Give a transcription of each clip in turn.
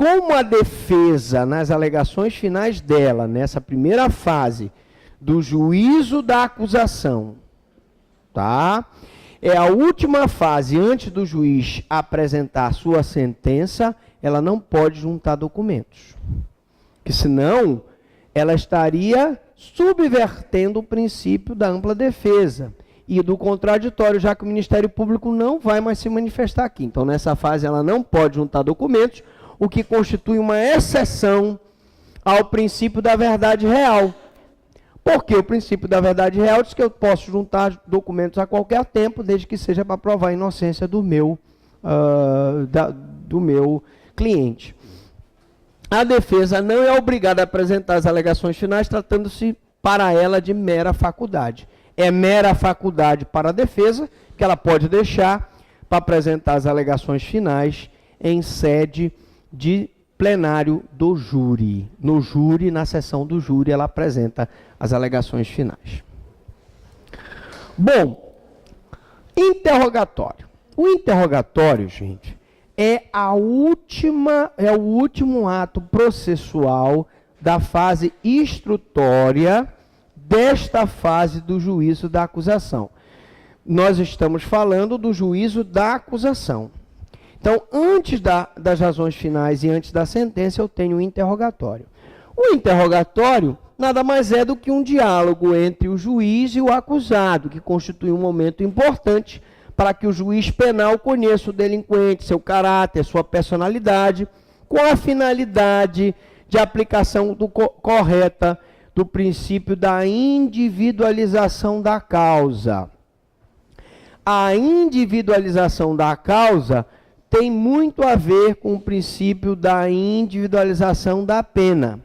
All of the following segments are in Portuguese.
como a defesa, nas alegações finais dela, nessa primeira fase do juízo da acusação, tá? É a última fase antes do juiz apresentar sua sentença, ela não pode juntar documentos. Porque senão ela estaria subvertendo o princípio da ampla defesa e do contraditório, já que o Ministério Público não vai mais se manifestar aqui. Então, nessa fase, ela não pode juntar documentos, o que constitui uma exceção ao princípio da verdade real. Porque o princípio da verdade real diz que eu posso juntar documentos a qualquer tempo, desde que seja para provar a inocência do meu cliente. A defesa não é obrigada a apresentar as alegações finais, tratando-se para ela de mera faculdade. É mera faculdade para a defesa, que ela pode deixar para apresentar as alegações finais em sede de plenário do júri. No júri, na sessão do júri, ela apresenta as alegações finais. Bom, interrogatório. O interrogatório, gente, é o último ato processual da fase instrutória desta fase do juízo da acusação. Nós estamos falando do juízo da acusação. Então, antes das razões finais e antes da sentença, eu tenho o interrogatório. O interrogatório nada mais é do que um diálogo entre o juiz e o acusado, que constitui um momento importante para que o juiz penal conheça o delinquente, seu caráter, sua personalidade, com a finalidade de aplicação correta do princípio da individualização da causa. A individualização da causa tem muito a ver com o princípio da individualização da pena.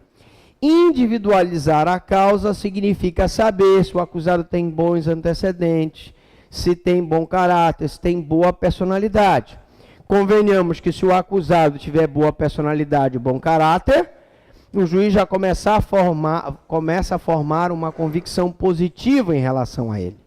Individualizar a causa significa saber se o acusado tem bons antecedentes, se tem bom caráter, se tem boa personalidade. Convenhamos que se o acusado tiver boa personalidade e bom caráter, o juiz já começa a formar uma convicção positiva em relação a ele.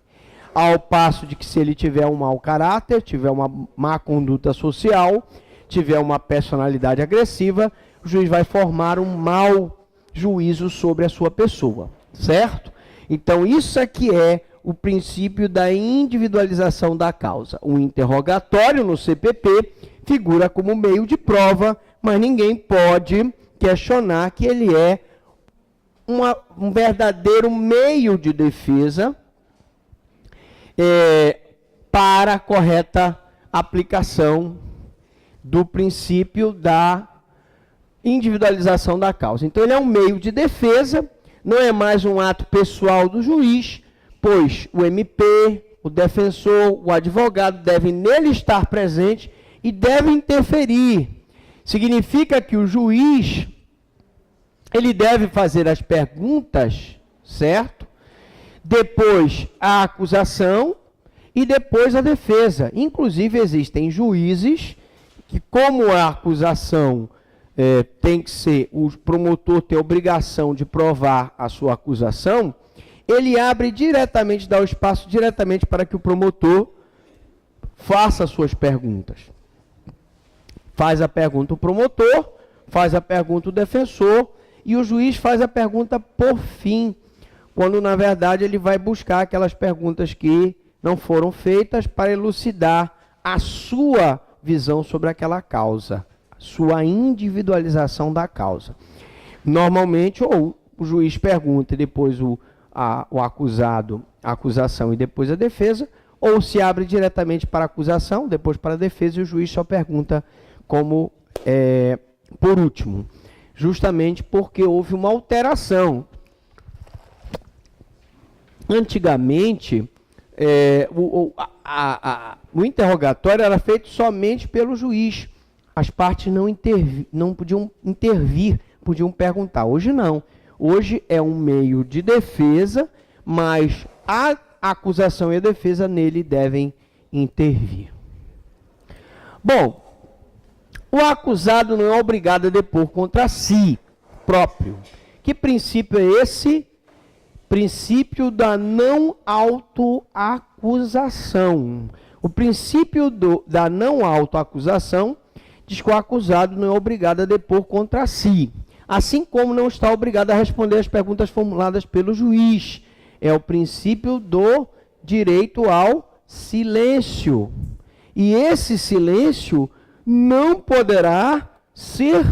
Ao passo de que se ele tiver um mau caráter, tiver uma má conduta social, tiver uma personalidade agressiva, o juiz vai formar um mau juízo sobre a sua pessoa, certo? Então, isso aqui é o princípio da individualização da causa. O interrogatório no CPP figura como meio de prova, mas ninguém pode questionar que ele é um verdadeiro meio de defesa para a correta aplicação do princípio da individualização da causa. Então, ele é um meio de defesa, não é mais um ato pessoal do juiz, pois o MP, o defensor, o advogado devem nele estar presente e devem interferir. Significa que o juiz, ele deve fazer as perguntas, certo? Depois a acusação e depois a defesa. Inclusive, existem juízes que, como a acusação tem que ser, o promotor tem a obrigação de provar a sua acusação, ele abre diretamente, dá o espaço diretamente para que o promotor faça as suas perguntas. Faz a pergunta o promotor, faz a pergunta o defensor, e o juiz faz a pergunta por fim, quando na verdade ele vai buscar aquelas perguntas que não foram feitas para elucidar a sua visão sobre aquela causa, sua individualização da causa. Normalmente, ou o juiz pergunta e depois o acusado, a acusação e depois a defesa, ou se abre diretamente para a acusação, depois para a defesa, e o juiz só pergunta como por último, justamente porque houve uma alteração. Antigamente, o interrogatório era feito somente pelo juiz. As partes não podiam intervir, podiam perguntar. Hoje não. Hoje é um meio de defesa, mas a acusação e a defesa nele devem intervir. Bom, o acusado não é obrigado a depor contra si próprio. Que princípio é esse? Princípio da não autoacusação. O princípio da não autoacusação diz que o acusado não é obrigado a depor contra si, assim como não está obrigado a responder às perguntas formuladas pelo juiz. É o princípio do direito ao silêncio. E esse silêncio não poderá ser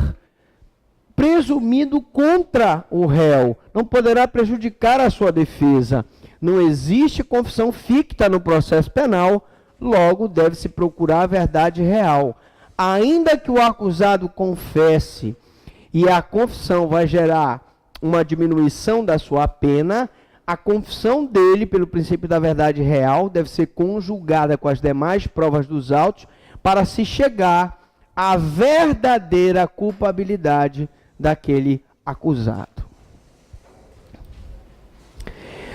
presumido contra o réu, não poderá prejudicar a sua defesa. Não existe confissão ficta no processo penal, logo deve-se procurar a verdade real. Ainda que o acusado confesse e a confissão vai gerar uma diminuição da sua pena, a confissão dele, pelo princípio da verdade real, deve ser conjugada com as demais provas dos autos para se chegar à verdadeira culpabilidade daquele acusado.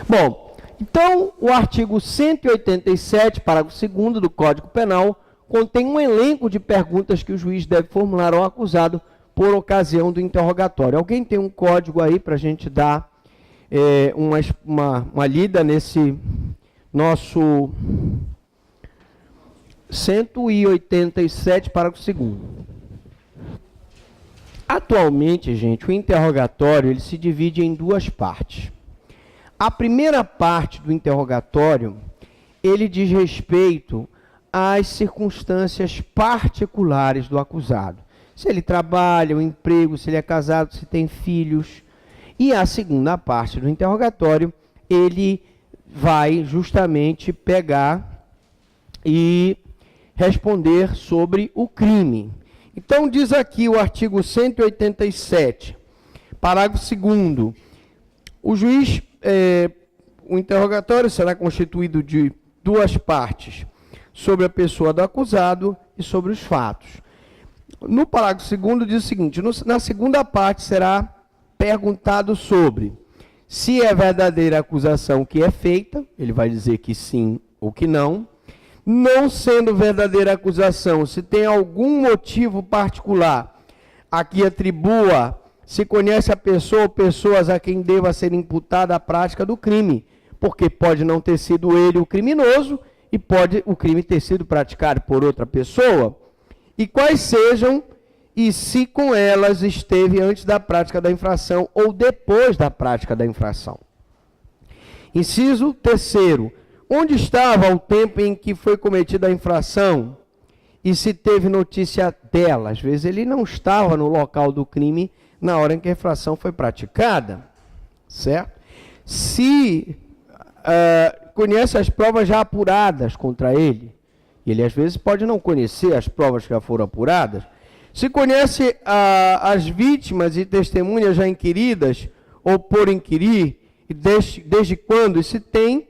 Bom, então o artigo 187, parágrafo 2º do Código Penal, contém um elenco de perguntas que o juiz deve formular ao acusado por ocasião do interrogatório. Alguém tem um código aí para a gente dar uma lida nesse nosso 187, parágrafo 2º. Atualmente, gente, o interrogatório ele se divide em duas partes. A primeira parte do interrogatório, ele diz respeito às circunstâncias particulares do acusado. Se ele trabalha, o emprego, se ele é casado, se tem filhos. E a segunda parte do interrogatório, ele vai justamente pegar e responder sobre o crime. Então, diz aqui o artigo 187, parágrafo 2º, o juiz, o interrogatório será constituído de duas partes, sobre a pessoa do acusado e sobre os fatos. No parágrafo 2º diz o seguinte, na segunda parte será perguntado sobre se é verdadeira a acusação que é feita, ele vai dizer que sim ou que não. Não sendo verdadeira a acusação, se tem algum motivo particular a que atribua, se conhece a pessoa ou pessoas a quem deva ser imputada a prática do crime, porque pode não ter sido ele o criminoso e pode o crime ter sido praticado por outra pessoa, e quais sejam e se com elas esteve antes da prática da infração ou depois da prática da infração. Inciso 3º. Onde estava ao tempo em que foi cometida a infração e se teve notícia dela? Às vezes ele não estava no local do crime na hora em que a infração foi praticada, certo? Se conhece as provas já apuradas contra ele, e ele às vezes pode não conhecer as provas que já foram apuradas, se conhece as vítimas e testemunhas já inquiridas ou por inquirir, e desde quando, e se tem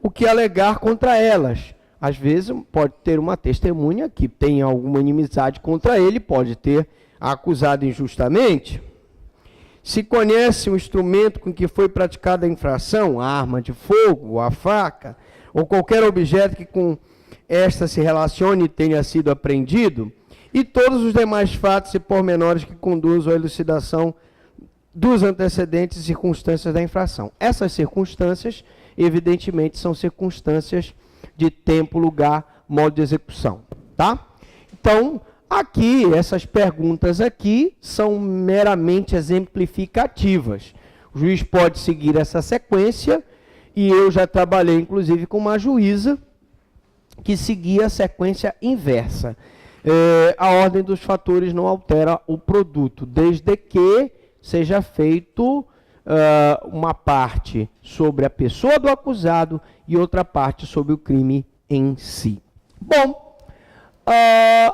o que alegar contra elas. Às vezes pode ter uma testemunha que tem alguma inimizade contra ele, pode ter acusado injustamente. Se conhece o instrumento com que foi praticada a infração, a arma de fogo, a faca, ou qualquer objeto que com esta se relacione e tenha sido apreendido, e todos os demais fatos e pormenores que conduzam à elucidação dos antecedentes e circunstâncias da infração. Essas circunstâncias, evidentemente, são circunstâncias de tempo, lugar, modo de execução, tá? Então, aqui, essas perguntas aqui são meramente exemplificativas. O juiz pode seguir essa sequência, e eu já trabalhei, inclusive, com uma juíza que seguia a sequência inversa. A ordem dos fatores não altera o produto, desde que seja feito uma parte sobre a pessoa do acusado e outra parte sobre o crime em si. Bom,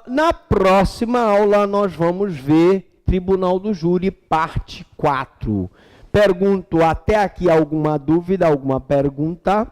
na próxima aula nós vamos ver Tribunal do Júri, parte 4. Pergunto, até aqui alguma dúvida, alguma pergunta?